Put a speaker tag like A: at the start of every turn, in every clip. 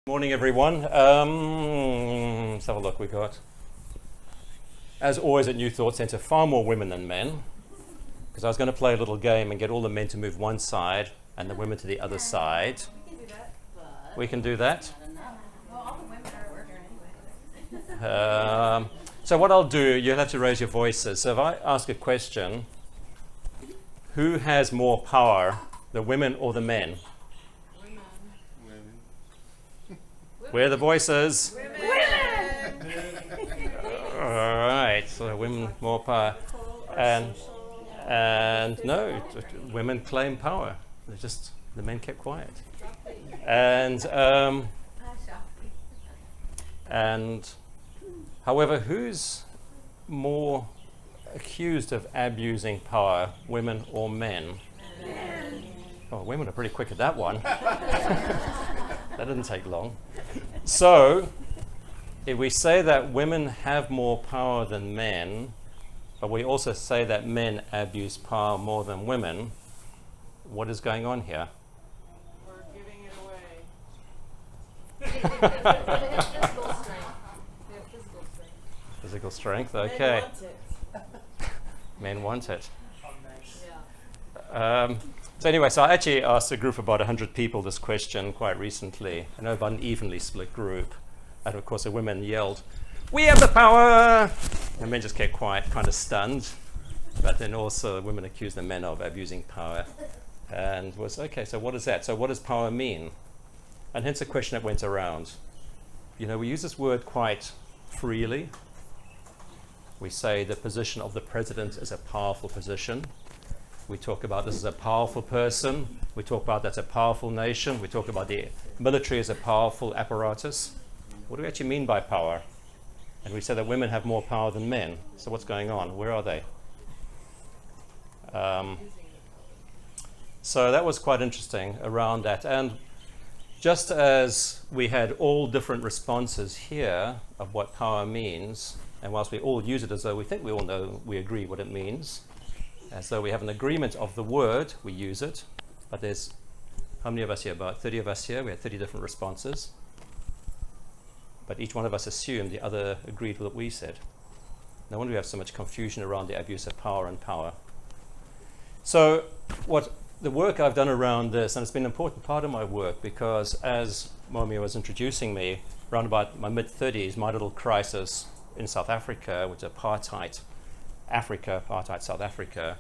A: Morning, everyone. Let's have a look. We got, as always at New Thought Centre, far more women than men. Because I was going to play a little game and get all the men to move one side and the women to the other side. We can do that.
B: Well, all the women are working anyway.
A: So what I'll do, you'll have to raise your voices. So if I ask a question, who has more power, the women or the men? Where are the voices?
B: Women!
A: All right, so women more power. And no, women claim power. They're just, the men kept quiet. And however, who's more accused of abusing power, women or men? Men. Oh, women are pretty quick at that one. That didn't take long. So, if we say that women have more power than men, but we also say that men abuse power more than women, what is going on here?
C: We're giving it away.
B: They have physical strength.
A: Physical strength, okay.
C: Men want it.
A: Men want it.
C: Yeah.
A: So anyway, so I actually asked a group of about 100 people this question quite recently. I know about an evenly split group. And of course the women yelled, "We have the power!" And men just kept quiet, kind of stunned. But then also the women accused the men of abusing power. And was, okay, so what is that? So what does power mean? And hence a question that went around. You know, we use this word quite freely. We say the position of the president is a powerful position. We talk about this as a powerful person. We talk about that's a powerful nation. We talk about the military as a powerful apparatus. What do we actually mean by power? And we say that women have more power than men. So what's going on? Where are they? So that was quite interesting around that. And just as we had all different responses here of what power means, and whilst we all use it as though we think we all know, we agree what it means, as though we have an agreement of the word, we use it. But there's, how many of us here? About 30 of us here. We had 30 different responses. But each one of us assumed the other agreed with what we said. No wonder we have so much confusion around the abuse of power and power. So what the work I've done around this, and it's been an important part of my work because as Momi was introducing me, around about my mid-30s, my little crisis in South Africa, which is apartheid South Africa,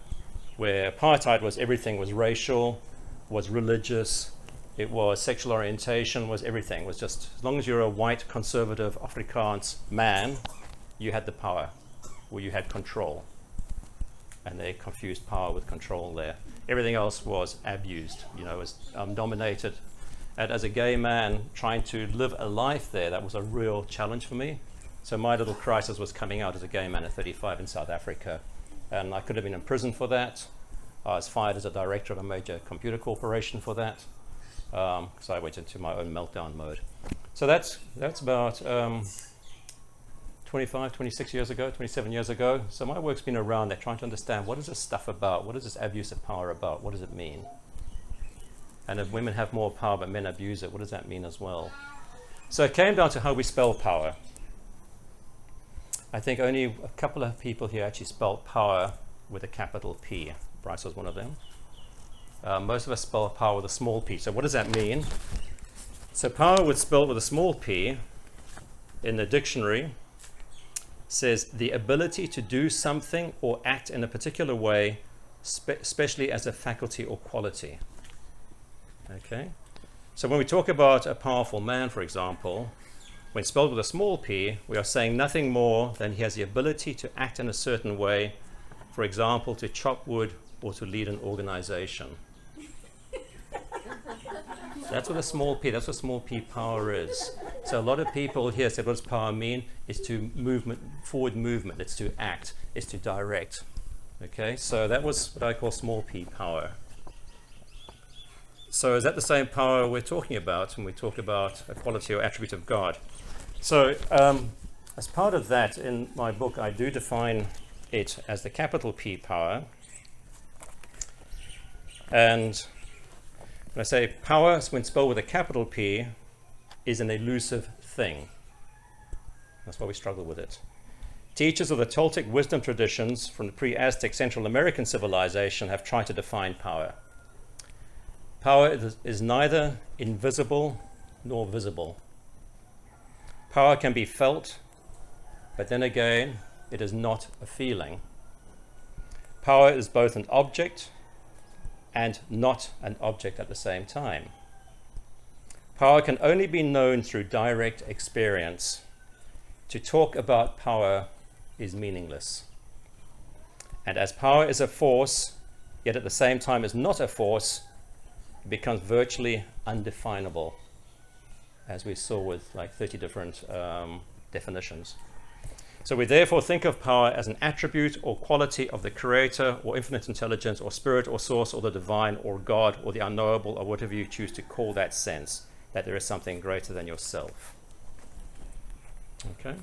A: where apartheid was everything, was racial, was religious, it was sexual orientation, was everything. It was just, as long as you're a white, conservative, Afrikaans man, you had the power, or you had control. And they confused power with control there. Everything else was abused, you know, was dominated. And as a gay man trying to live a life there, that was a real challenge for me. So my little crisis was coming out as a gay man at 35 in South Africa. And I could have been in prison for that. I was fired as a director of a major computer corporation for that. Because I went into my own meltdown mode. So that's about 25, 26 years ago, 27 years ago. So my work's been around there trying to understand what is this stuff about? What is this abuse of power about? What does it mean? And if women have more power but men abuse it, what does that mean as well? So it came down to how we spell power. I think only a couple of people here actually spelled power with a capital P. Bryce was one of them. Most of us spell power with a small p. So what does that mean? So power would spelled with a small p in the dictionary says the ability to do something or act in a particular way, especially as a faculty or quality. Okay? So when we talk about a powerful man, for example, when spelled with a small p, we are saying nothing more than he has the ability to act in a certain way, for example, to chop wood or to lead an organization. That's what a small p, that's what small p power is. So a lot of people here said, what does power mean? It's to forward movement, it's to act, it's to direct. Okay, so that was what I call small p power. So is that the same power we're talking about when we talk about a quality or attribute of God? So as part of that, in my book, I do define it as the capital P power. And when I say power, when spelled with a capital P, is an elusive thing. That's why we struggle with it. Teachers of the Toltec wisdom traditions from the pre-Aztec Central American civilization have tried to define power. Power is neither invisible nor visible. Power can be felt, but then again, it is not a feeling. Power is both an object and not an object at the same time. Power can only be known through direct experience. To talk about power is meaningless. And as power is a force, yet at the same time is not a force, it becomes virtually undefinable, as we saw with like 30 different definitions. So we therefore think of power as an attribute or quality of the creator or infinite intelligence or spirit or source or the divine or God or the unknowable or whatever you choose to call that sense, that there is something greater than yourself. Okay?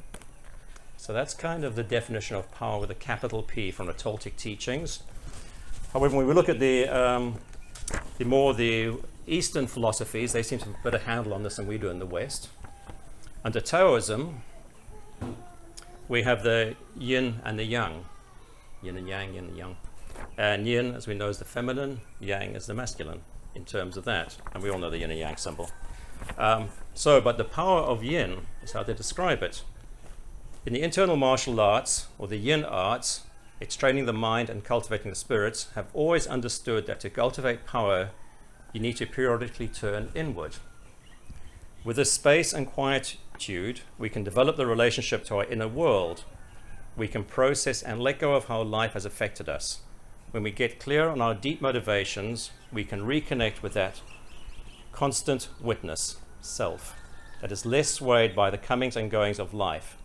A: So that's kind of the definition of power with a capital P from the Toltec teachings. However, when we look at the Eastern philosophies, they seem to have a better handle on this than we do in the West. Under Taoism, we have the yin and the yang. Yin and yang, yin and yang. And yin, as we know, is the feminine, yang is the masculine in terms of that. And we all know the yin and yang symbol. But the power of yin is how they describe it. In the internal martial arts, or the yin arts, it's training the mind and cultivating the spirits, have always understood that to cultivate power, you need to periodically turn inward. With this space and quietude, we can develop the relationship to our inner world. We can process and let go of how life has affected us. When we get clear on our deep motivations, we can reconnect with that constant witness, self, that is less swayed by the comings and goings of life.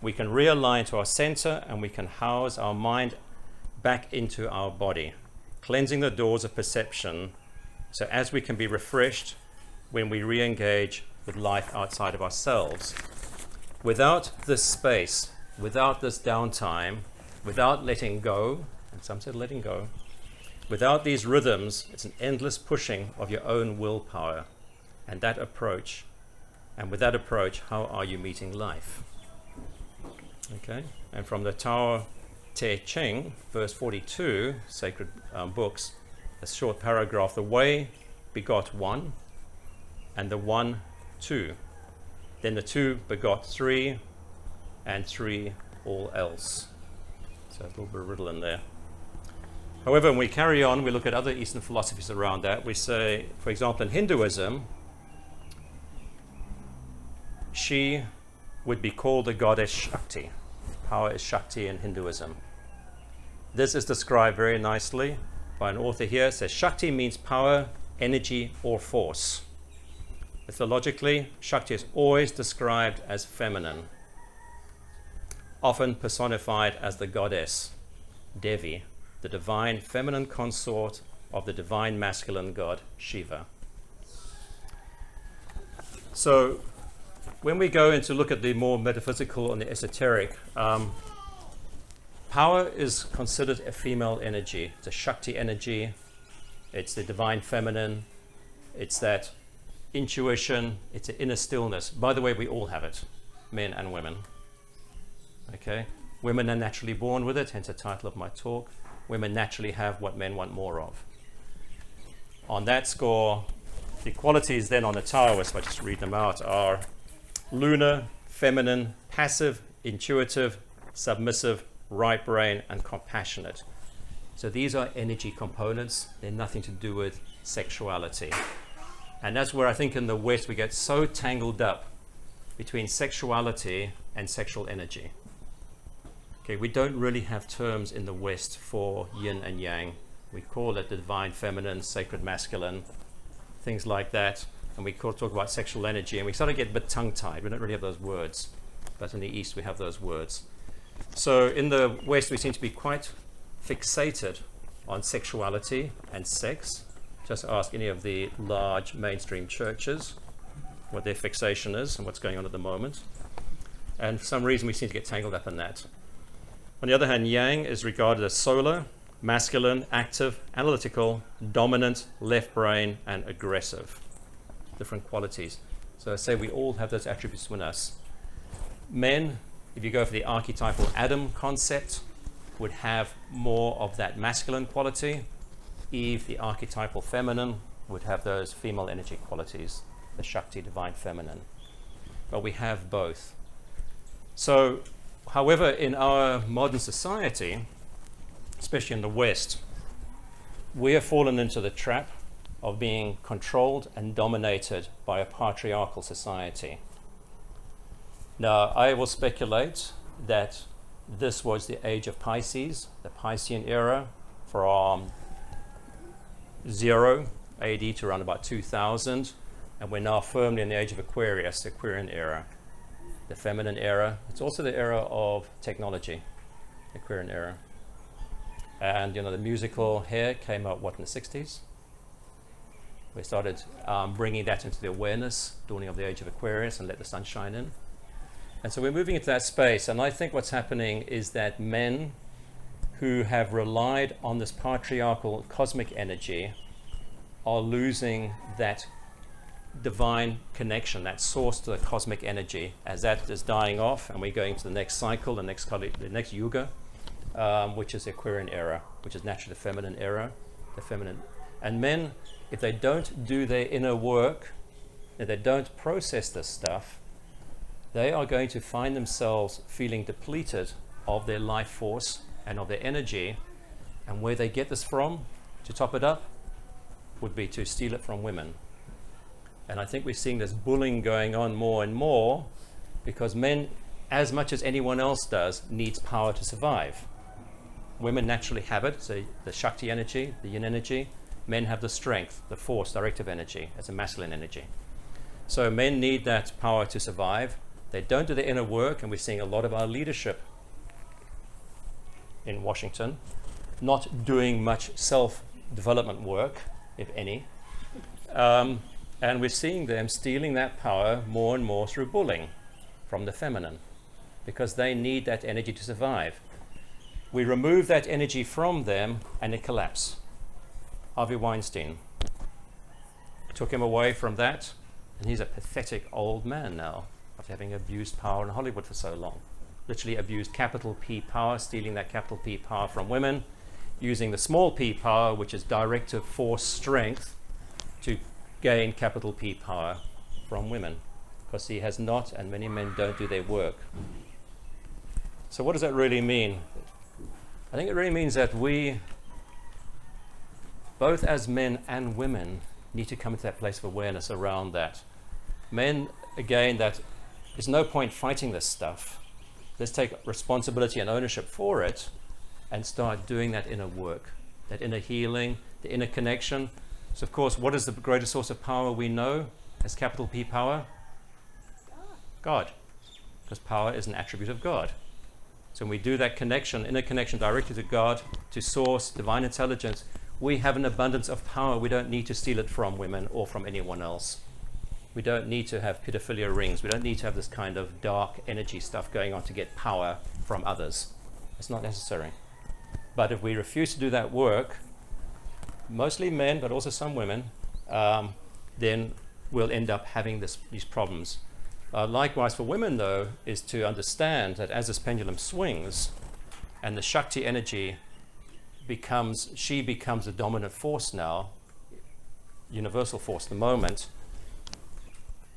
A: We can realign to our center and we can house our mind back into our body, cleansing the doors of perception so as we can be refreshed when we re-engage with life outside of ourselves. Without this space, without this downtime, without letting go, and some said letting go, without these rhythms, it's an endless pushing of your own willpower. And that approach, and with that approach, how are you meeting life? Okay, and from the Tao Te Ching, verse 42, sacred books, a short paragraph, the way begot one, and the one two. Then the two begot three, and three all else. So a little bit of riddle in there. However, when we carry on, we look at other Eastern philosophies around that. We say, for example, in Hinduism, she would be called the goddess Shakti. Power is Shakti in Hinduism. This is described very nicely by an author here. It says, Shakti means power, energy, or force. Mythologically, Shakti is always described as feminine, often personified as the goddess, Devi, the divine feminine consort of the divine masculine god, Shiva. So, when we go into look at the more metaphysical and the esoteric, power is considered a female energy. It's a Shakti energy. It's the divine feminine. It's that intuition. It's an inner stillness. By the way, we all have it, men and women. Okay? Women are naturally born with it, hence the title of my talk. Women naturally have what men want more of. On that score, the qualities then on the Taoist, if I just read them out, are lunar, feminine, passive, intuitive, submissive, right brain, and compassionate. So these are energy components. They're nothing to do with sexuality. And that's where I think in the West we get so tangled up between sexuality and sexual energy. Okay, we don't really have terms in the West for yin and yang. We call it the divine feminine, sacred masculine, things like that. And we talk about sexual energy, and we sort of get a bit tongue-tied. We don't really have those words. But in the East, we have those words. So in the West, we seem to be quite fixated on sexuality and sex. Just ask any of the large mainstream churches what their fixation is and what's going on at the moment. And for some reason, we seem to get tangled up in that. On the other hand, Yang is regarded as solar, masculine, active, analytical, dominant, left brain, and aggressive. Different qualities. So I say we all have those attributes within us. Men, if you go for the archetypal Adam concept, would have more of that masculine quality. Eve, the archetypal feminine, would have those female energy qualities, the Shakti, divine feminine. But we have both. So, however, in our modern society, especially in the West, we have fallen into the trap of being controlled and dominated by a patriarchal society. Now, I will speculate that this was the age of Pisces, the Piscean era, from 0 AD to around about 2000, and we're now firmly in the age of Aquarius, the Aquarian era, the feminine era. It's also the era of technology, the Aquarian era. And, you know, the musical hair came out, what, in the 60s? We started bringing that into the awareness, dawning of the age of Aquarius, and let the sun shine in. And so we're moving into that space, and I think what's happening is that men who have relied on this patriarchal cosmic energy are losing that divine connection, that source to the cosmic energy, as that is dying off, and we're going to the next cycle, the next yuga, which is the Aquarian era, which is naturally the feminine era, the feminine. And men, if they don't do their inner work, if they don't process this stuff, they are going to find themselves feeling depleted of their life force and of their energy. And where they get this from, to top it up, would be to steal it from women. And I think we're seeing this bullying going on more and more, because men, as much as anyone else does, needs power to survive. Women naturally have it, so the Shakti energy, the Yin energy. Men have the strength, the force, directive energy as a masculine energy. So men need that power to survive. They don't do the inner work, and we're seeing a lot of our leadership in Washington not doing much self-development work, if any. And we're seeing them stealing that power more and more through bullying from the feminine, because they need that energy to survive. We remove that energy from them and it collapses. Harvey Weinstein took him away from that, and he's a pathetic old man now, after having abused power in Hollywood for so long. Literally abused capital P power, stealing that capital P power from women, using the small p power, which is directive force strength, to gain capital P power from women, because he has not, and many men don't do their work. So what does that really mean? I think it really means that we, both as men and women, need to come into that place of awareness around that. Men, again, that there's no point fighting this stuff. Let's take responsibility and ownership for it and start doing that inner work, that inner healing, the inner connection. So, of course, what is the greatest source of power we know as capital P power? God. Because power is an attribute of God. So when we do that connection, inner connection directly to God, to source, divine intelligence, we have an abundance of power. We don't need to steal it from women or from anyone else. We don't need to have pedophilia rings. We don't need to have this kind of dark energy stuff going on to get power from others. It's not necessary. But if we refuse to do that work, mostly men, but also some women, then we'll end up having these problems. Likewise for women, though, is to understand that as this pendulum swings and the Shakti energy becomes the dominant force now, universal force at the moment,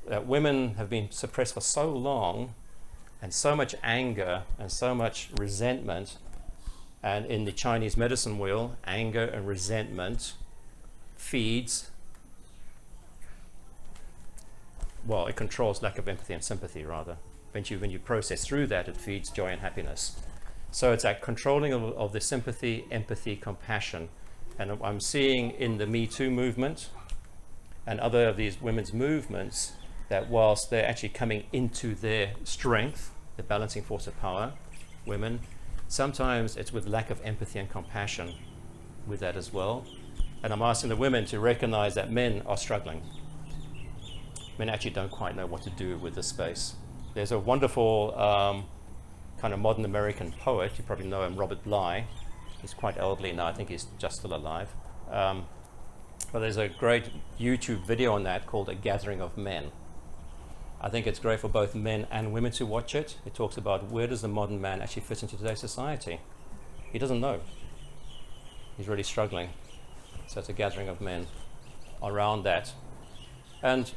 A: that women have been suppressed for so long, and so much anger and so much resentment. And in the Chinese medicine wheel, anger and resentment feeds, well, it controls lack of empathy and sympathy, rather. When you process through that, it feeds joy and happiness. So it's that controlling of the sympathy, empathy, compassion. And I'm seeing in the Me Too movement and other of these women's movements that whilst they're actually coming into their strength, the balancing force of power, women, sometimes it's with lack of empathy and compassion with that as well. And I'm asking the women to recognize that men are struggling. Men actually don't quite know what to do with this space. There's a wonderful kind of modern American poet, you probably know him, Robert Bly. He's quite elderly now, I think he's just still alive. But there's a great YouTube video on that called A Gathering of Men. I think it's great for both men and women to watch it. It talks about where does the modern man actually fit into today's society. He doesn't know. He's really struggling. So it's a gathering of men around that. And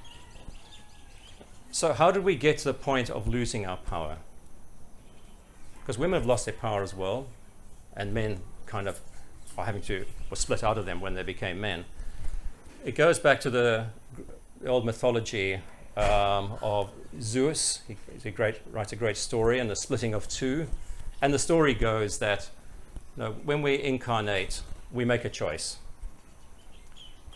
A: so how did we get to the point of losing our power? Because women have lost their power as well, and men kind of were split out of them when they became men. It goes back to the old mythology of Zeus. He writes a great story, and the splitting of two. And the story goes that when we incarnate, we make a choice.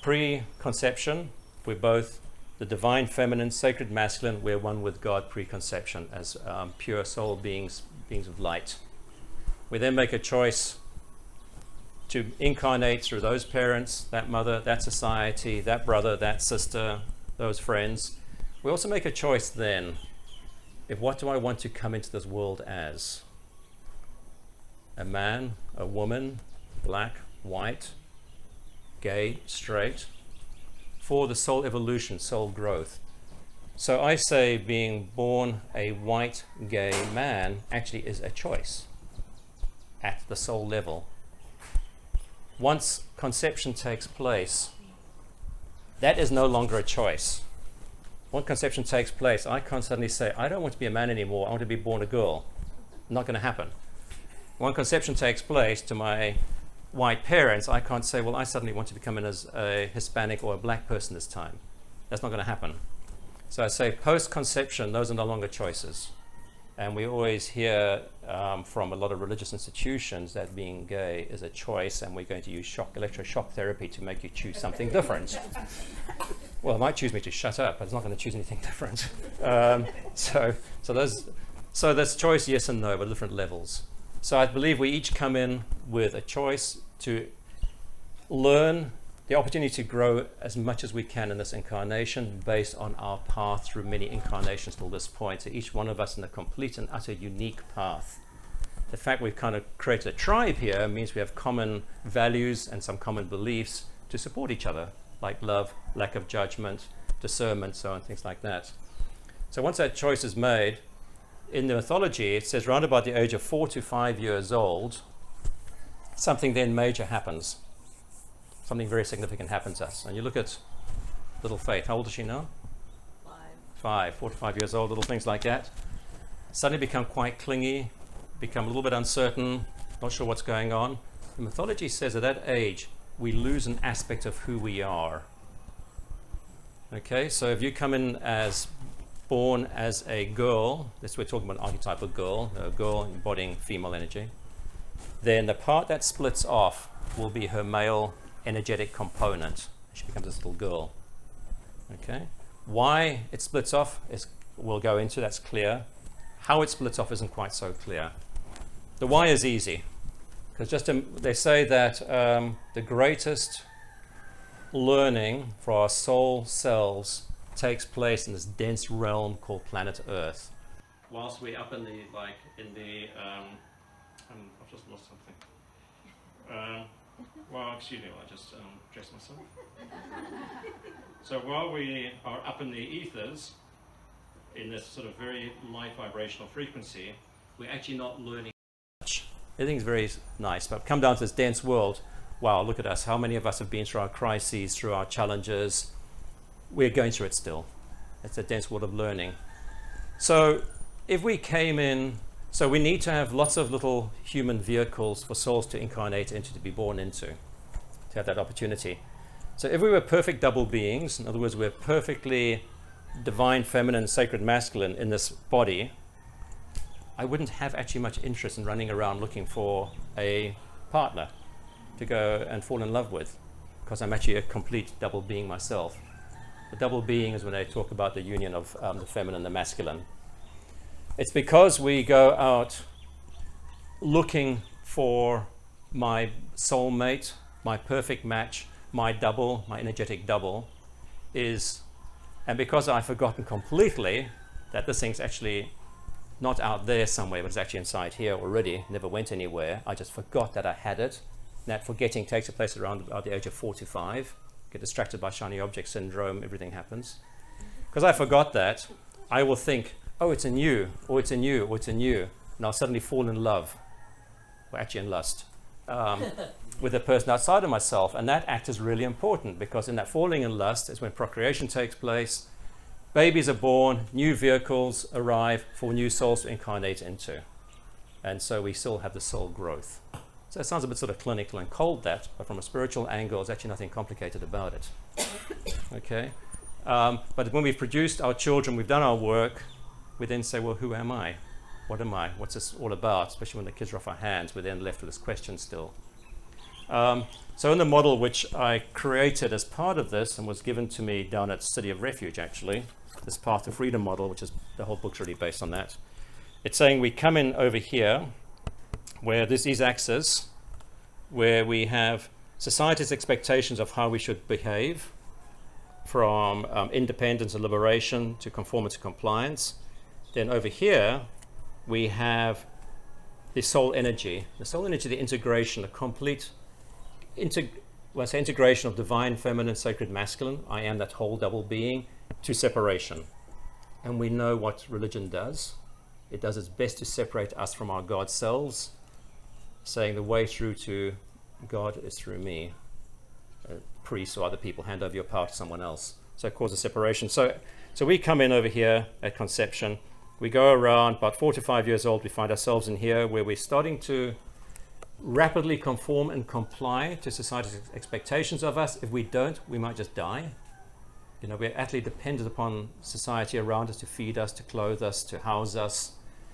A: Pre-conception, we're both the divine feminine, sacred masculine. We're one with God pre-conception as pure soul beings of light. We then make a choice to incarnate through those parents, that mother, that society, that brother, that sister, those friends. We also make a choice then, what do I want to come into this world as? A man, a woman, black, white, gay, straight, for the soul evolution, soul growth. So I say being born a white, gay man actually is a choice at the soul level. Once conception takes place, that is no longer a choice. When conception takes place, I can't suddenly say, I don't want to be a man anymore, I want to be born a girl. Not going to happen. When conception takes place to my white parents, I can't say, well, I suddenly want to become as a Hispanic or a black person this time. That's not going to happen. So I say post-conception, those are no longer choices. And we always hear from a lot of religious institutions that being gay is a choice, and we're going to use electroshock therapy to make you choose something different. Well, it might choose me to shut up, but it's not going to choose anything different. So there's choice, yes and no, but different levels. So I believe we each come in with a choice to learn, the opportunity to grow as much as we can in this incarnation based on our path through many incarnations till this point. So each one of us in a complete and utter unique path. The fact we've kind of created a tribe here means we have common values and some common beliefs to support each other, like love, lack of judgment, discernment, so on, things like that. So once that choice is made, in the mythology, it says around about the age of 4 to 5 years old, something then major happens. Something very significant happens to us. And you look at little Faith. How old is she now? 4 to 5 years old, little things like that. Suddenly become quite clingy, become a little bit uncertain, not sure what's going on. The mythology says at that age, we lose an aspect of who we are. Okay, so if you come in as born as a girl, we're talking about an archetypal girl, a girl embodying female energy, then the part that splits off will be her male energetic component. She becomes this little girl. Okay, why it splits off we'll go into, that's clear. How it splits off isn't quite so clear. The why is easy, because they say that the greatest learning for our soul selves takes place in this dense realm called planet Earth. Whilst we're up in I've just lost something. Well, excuse me, I just dressed myself. So while we are up in the ethers, in this sort of very light vibrational frequency, we're actually not learning much. Everything's very nice, but come down to this dense world. Wow, look at us. How many of us have been through our crises, through our challenges? We're going through it still. It's a dense world of learning. So if we came in, so we need to have lots of little human vehicles for souls to incarnate into, to be born into, to have that opportunity. So if we were perfect double beings, in other words, we're perfectly divine feminine, sacred masculine in this body, I wouldn't have actually much interest in running around looking for a partner to go and fall in love with, because I'm actually a complete double being myself. The double being is when they talk about the union of the feminine and the masculine. It's because we go out looking for my soulmate, my perfect match, my double, my energetic double, and because I've forgotten completely that this thing's actually not out there somewhere, but it's actually inside here already, never went anywhere, I just forgot that I had it. That forgetting takes place around about the age of 4 to 5. Get distracted by shiny object syndrome, everything happens. Because I forgot that, I will think, oh, it's in you, or it's in you, or it's in you, and I'll suddenly fall in love, or actually in lust, with a person outside of myself. And that act is really important, because in that falling in lust is when procreation takes place, babies are born, new vehicles arrive for new souls to incarnate into. And so we still have the soul growth. So it sounds a bit sort of clinical and cold, that, but from a spiritual angle, there's actually nothing complicated about it. Okay? But when we've produced our children, we've done our work, we then say, well, who am I? What am I? What's this all about? Especially when the kids are off our hands, we're then left with this question still. So in the model which I created as part of this, and was given to me down at City of Refuge, actually, this Path to Freedom model, which is, the whole book's really based on that. It's saying we come in over here, where this is axis, where we have society's expectations of how we should behave, from independence and liberation to conformity to compliance. Then over here, we have the soul energy. The soul energy, the integration, the complete integration of divine feminine, sacred masculine, I am that whole double being, to separation. And we know what religion does. It does its best to separate us from our God selves, saying the way through to God is through me. Priests or other people, hand over your power to someone else. So it causes separation. So we come in over here at conception. We go around about 4 to 5 years old. We find ourselves in here where we're starting to rapidly conform and comply to society's expectations of us. If we don't, we might just die. You know, we're utterly dependent upon society around us to feed us, to clothe us, to house us,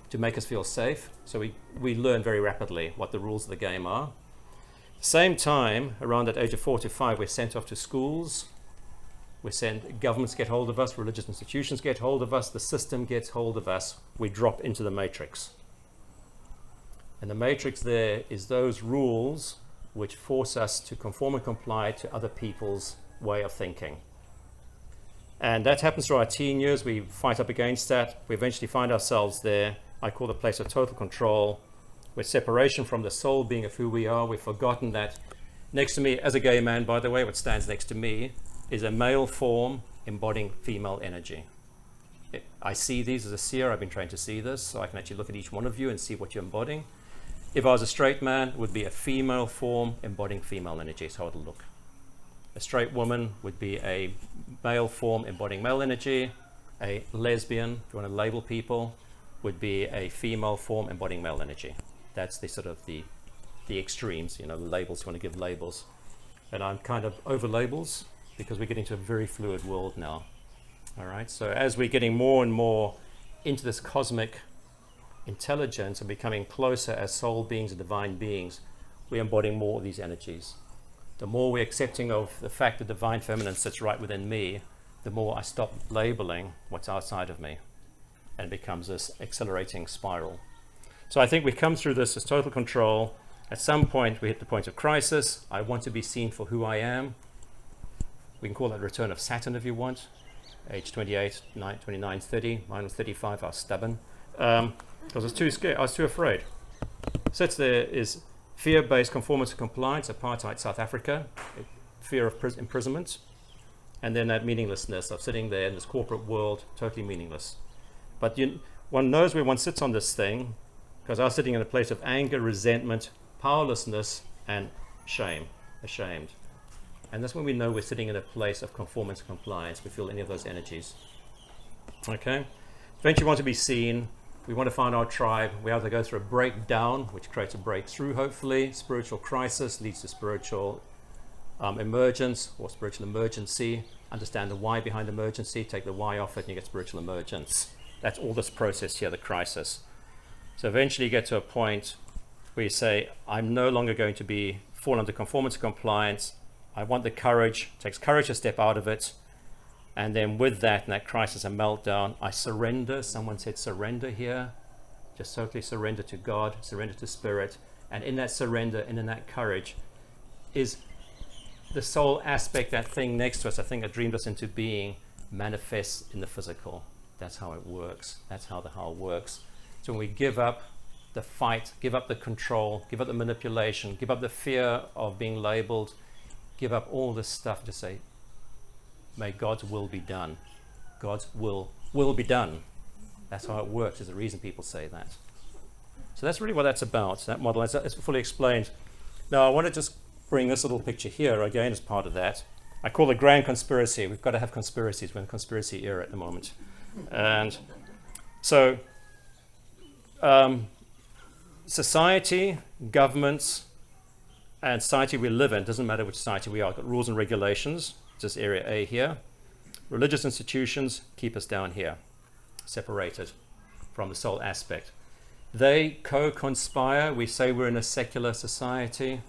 A: to make us feel safe. So we learn very rapidly what the rules of the game are. Same time, around that age of 4 to 5, we're sent off to schools. Governments get hold of us, religious institutions get hold of us, the system gets hold of us. We drop into the matrix. And the matrix there is those rules which force us to conform and comply to other people's way of thinking. And that happens through our teen years. We fight up against that. We eventually find ourselves there. I call the place of total control, with separation from the soul being of who we are. We've forgotten that. Next to me, as a gay man, by the way, what stands next to me is a male form embodying female energy. I see these as a seer. I've been trained to see this, so I can actually look at each one of you and see what you're embodying. If I was a straight man, it would be a female form embodying female energy. So how it'll look. A straight woman would be a male form embodying male energy. A lesbian, if you want to label people, would be a female form embodying male energy. That's the sort of the extremes, you know, the labels, you want to give labels. And I'm kind of over labels because we're getting to a very fluid world now. All right, so as we're getting more and more into this cosmic intelligence and becoming closer as soul beings and divine beings, we're embodying more of these energies. The more we're accepting of the fact that divine feminine sits right within me, the more I stop labeling what's outside of me, and it becomes this accelerating spiral. So I think we come through this as total control. At some point, we hit the point of crisis. I want to be seen for who I am. We can call that return of Saturn if you want. Age 28, 29, 30. Mine was 35. I was stubborn. Because I was too scared. I was too afraid. Sits there is fear-based conformance and compliance, apartheid South Africa, fear of imprisonment, and then that meaninglessness of sitting there in this corporate world, totally meaningless. But one knows where one sits on this thing, because I was sitting in a place of anger, resentment, powerlessness, and shame, ashamed. And that's when we know we're sitting in a place of conformance and compliance. We feel any of those energies. Okay? Eventually we want to be seen. We want to find our tribe. We have to go through a breakdown, which creates a breakthrough, hopefully. Spiritual crisis leads to spiritual emergence or spiritual emergency. Understand the why behind emergency. Take the why off it and you get spiritual emergence. That's all this process here, the crisis. So eventually you get to a point where you say, I'm no longer going to fall under conformance and compliance. I want the courage. It takes courage to step out of it. And then with that, in that crisis and meltdown, I surrender. Someone said surrender here. Just totally surrender to God, surrender to Spirit. And in that surrender and in that courage is the soul aspect, that thing next to us, I think that dreamed us into being, manifests in the physical. That's how it works. That's how the how works. So when we give up the fight, give up the control, give up the manipulation, give up the fear of being labeled, give up all this stuff to say, may God's will be done. God's will will be done. That's how it works, is the reason people say that. So that's really what that's about, that model. It's fully explained. Now, I want to just bring this little picture here, again, as part of that. I call it grand conspiracy. We've got to have conspiracies. We're in the conspiracy era at the moment. And so society, governments, and society we live in, doesn't matter which society we are, got rules and regulations, just area A here. Religious institutions keep us down here, separated from the soul aspect. They co-conspire. We say we're in a secular society.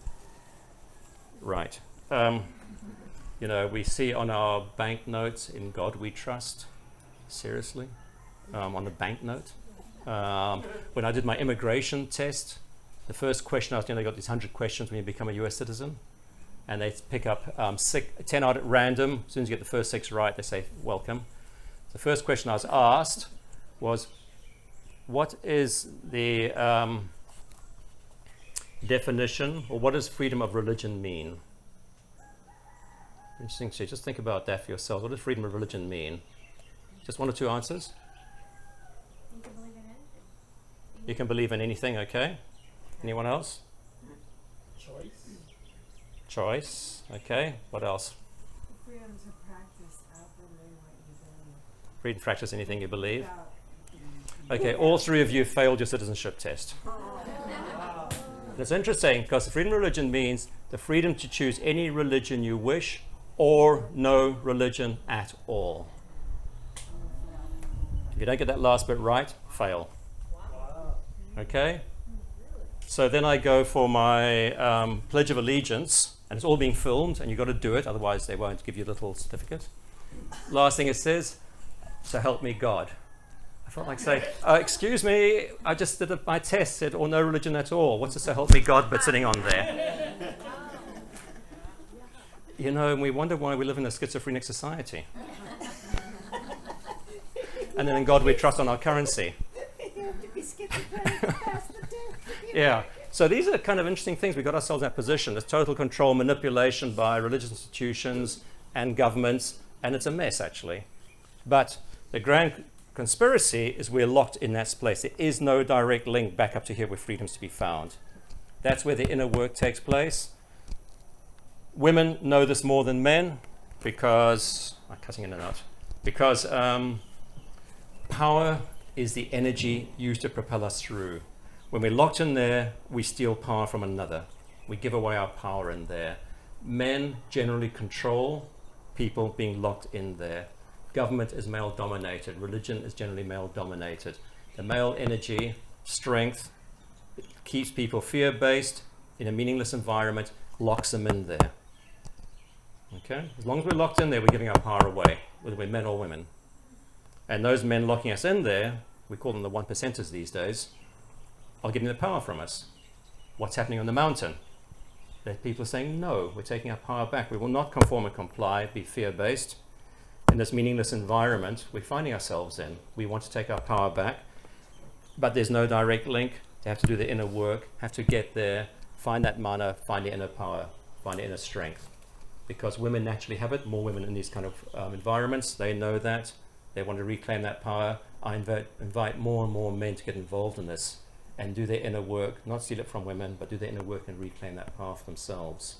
A: Right. You know, we see on our banknotes, "In God we trust." Seriously? On the banknote. When I did my immigration test, the first question I was doing, they got these 100 questions when you become a US citizen. And they pick up 10 out at random. As soon as you get the first 6 right, they say, "Welcome." The first question I was asked was, what is the definition, or what does freedom of religion mean? Interesting. So just think about that for yourselves. What does freedom of religion mean? Just 1 or 2 answers.
B: You can believe in anything.
A: You can believe in anything, okay? Anyone else? Choice, okay. What else?
C: Freedom to practice outwardly what you believe.
A: Freedom to practice anything you believe. Okay, all 3 of you failed your citizenship test. That's interesting, because the freedom of religion means the freedom to choose any religion you wish, or no religion at all. If you don't get that last bit right, fail. Okay? So then I go for my Pledge of Allegiance, and it's all being filmed, and you've got to do it, otherwise they won't give you a little certificate. Last thing it says, "So help me God." I felt like saying, "Excuse me, I just did my test, said, or no religion at all. What's the "so help me God" but sitting on there?" You know, and we wonder why we live in a schizophrenic society. And then in God we trust on our currency. Yeah. So these are kind of interesting things. We got ourselves in that position. There's total control, manipulation by religious institutions and governments, and it's a mess, actually. But the grand conspiracy is we're locked in that place. There is no direct link back up to here where freedom's to be found. That's where the inner work takes place. Women know this more than men because, I'm cutting in and out, because power is the energy used to propel us through. When we're locked in there, we steal power from another. We give away our power in there. Men generally control people being locked in there. Government is male dominated. Religion is generally male dominated. The male energy, strength, it keeps people fear-based in a meaningless environment, locks them in there. Okay? As long as we're locked in there, we're giving our power away, whether we're men or women. And those men locking us in there, we call them the 1%ers these days, are getting the power from us. What's happening on the mountain? That people are saying, no, we're taking our power back. We will not conform and comply, be fear-based. In this meaningless environment we're finding ourselves in, we want to take our power back, but there's no direct link. They have to do the inner work, have to get there, find that mana, find the inner power, find the inner strength. Because women naturally have it, more women in these kind of environments, they know that. They want to reclaim that power. I invite more and more men to get involved in this and do their inner work, not steal it from women, but do their inner work and reclaim that power for themselves.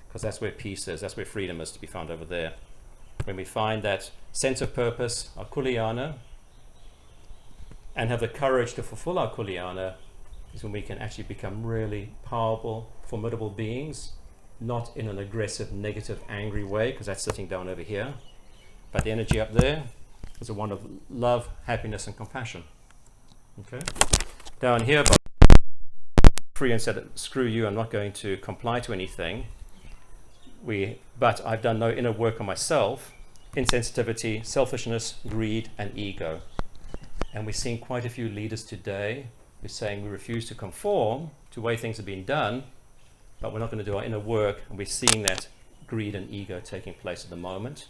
A: Because that's where peace is, that's where freedom is to be found over there. When we find that sense of purpose, our kulyana, and have the courage to fulfill our kulyana, is when we can actually become really powerful, formidable beings, not in an aggressive, negative, angry way, because that's sitting down over here, but the energy up there is a one of love, happiness, and compassion. Okay? Down here, but free and said, screw you, I'm not going to comply to anything. But I've done no inner work on myself, insensitivity, selfishness, greed, and ego. And we're seeing quite a few leaders today who are saying we refuse to conform to the way things have been done, but we're not going to do our inner work, and we're seeing that greed and ego taking place at the moment.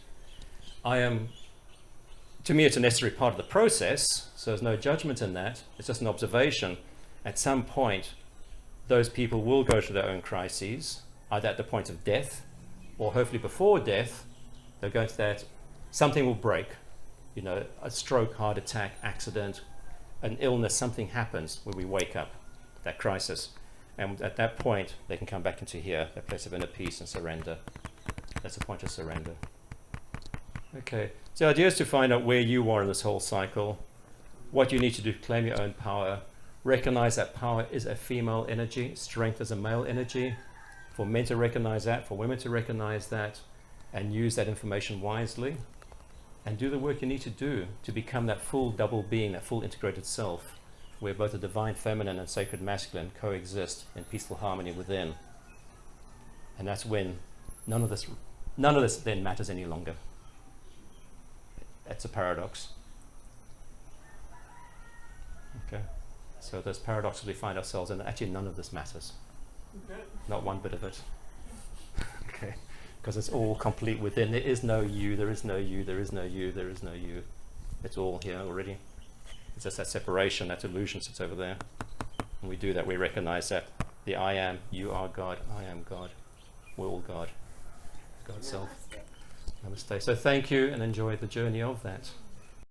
A: To me, it's a necessary part of the process, so there's no judgment in that. It's just an observation. At some point, those people will go through their own crises, either at the point of death, or hopefully before death, they'll go into that, something will break. you know, a stroke, heart attack, accident, an illness, something happens when we wake up, that crisis. And at that point, they can come back into here, that place of inner peace and surrender. That's the point of surrender. Okay, so the idea is to find out where you are in this whole cycle, what you need to do to claim your own power, recognize that power is a female energy, strength is a male energy, for men to recognize that, for women to recognize that, and use that information wisely, and do the work you need to do to become that full double being, that full integrated self, where both the divine feminine and sacred masculine coexist in peaceful harmony within. And that's when none of this then matters any longer. That's a paradox. Okay, so those paradoxes we find ourselves in, actually none of this matters. Not one bit of it. Okay, because it's all complete within. There is no you, there is no you, there is no you, there is no you. It's all here already. It's just that separation, that illusion sits over there. When we do that, we recognize that the I am, you are God, I am God, we're all God, God self. Namaste. So thank you and enjoy the journey of that.